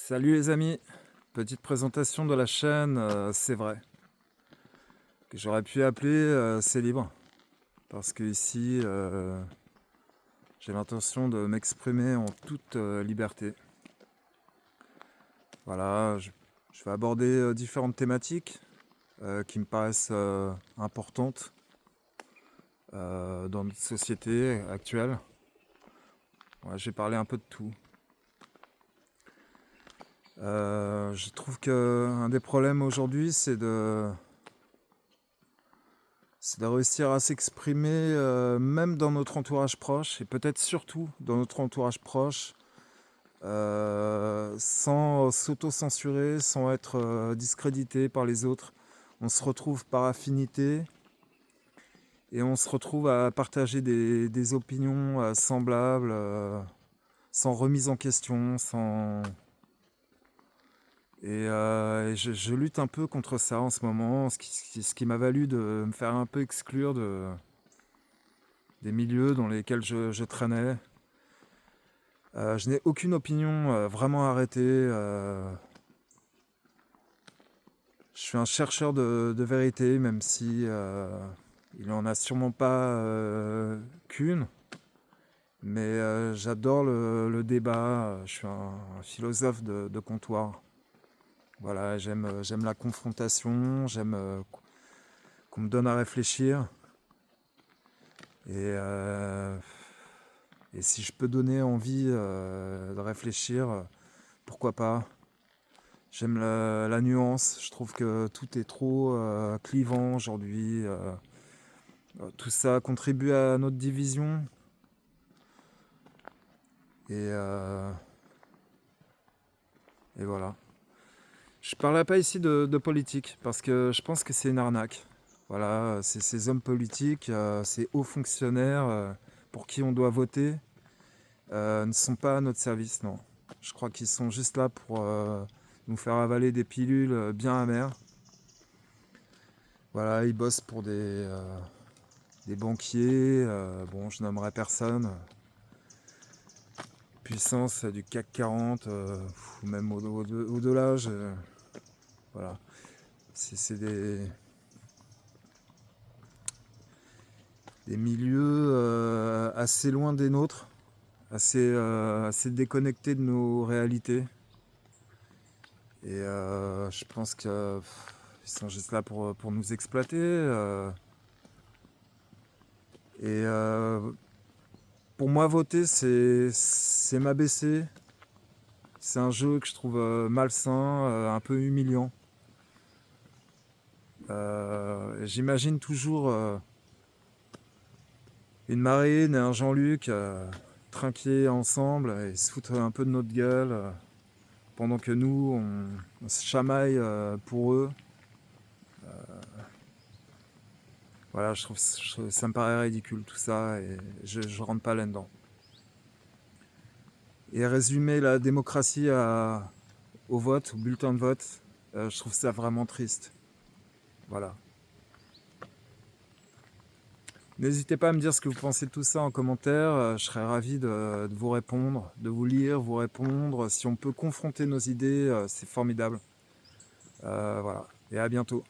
Salut les amis, petite présentation de la chaîne, c'est vrai, que j'aurais pu appeler C'est libre, parce que ici j'ai l'intention de m'exprimer en toute liberté. Voilà, je vais aborder différentes thématiques qui me paraissent importantes dans notre société actuelle. Ouais, j'ai parlé un peu de tout. Je trouve qu'un des problèmes aujourd'hui, c'est de réussir à s'exprimer même dans notre entourage proche, et peut-être surtout dans notre entourage proche, sans s'auto-censurer, sans être discrédité par les autres. On se retrouve par affinité et on se retrouve à partager des opinions semblables, sans remise en question, sans... Et je lutte un peu contre ça en ce moment, ce qui m'a valu de me faire un peu exclure des milieux dans lesquels je traînais. Je n'ai aucune opinion vraiment arrêtée. Je suis un chercheur de vérité, même si il n'en a sûrement pas qu'une. Mais j'adore le débat. Je suis un philosophe de comptoir. Voilà, j'aime la confrontation, j'aime qu'on me donne à réfléchir. Et si je peux donner envie de réfléchir, pourquoi pas. J'aime la nuance, je trouve que tout est trop clivant aujourd'hui. Tout ça contribue à notre division. Et, euh, et voilà. Je ne parlerai pas ici de politique, parce que je pense que c'est une arnaque. Voilà, ces hommes politiques, ces hauts fonctionnaires pour qui on doit voter, ne sont pas à notre service, non. Je crois qu'ils sont juste là pour nous faire avaler des pilules bien amères. Voilà, ils bossent pour des banquiers, bon, je nommerai personne, puissance du CAC 40, ou même au-delà, voilà. C'est des milieux assez loin des nôtres, assez déconnectés de nos réalités. Et je pense qu'ils sont juste là pour nous exploiter. Et pour moi, voter, c'est m'abaisser. C'est un jeu que je trouve malsain, un peu humiliant. J'imagine toujours une Marine et un Jean-Luc trinquer ensemble et se foutre un peu de notre gueule pendant que nous, on se chamaille pour eux. Voilà, ça me paraît ridicule tout ça et je rentre pas là-dedans. Et résumer la démocratie au vote, au bulletin de vote, je trouve ça vraiment triste. Voilà. N'hésitez pas à me dire ce que vous pensez de tout ça en commentaire. Je serais ravi de vous répondre, de vous lire, vous répondre. Si on peut confronter nos idées, c'est formidable. Voilà. Et à bientôt.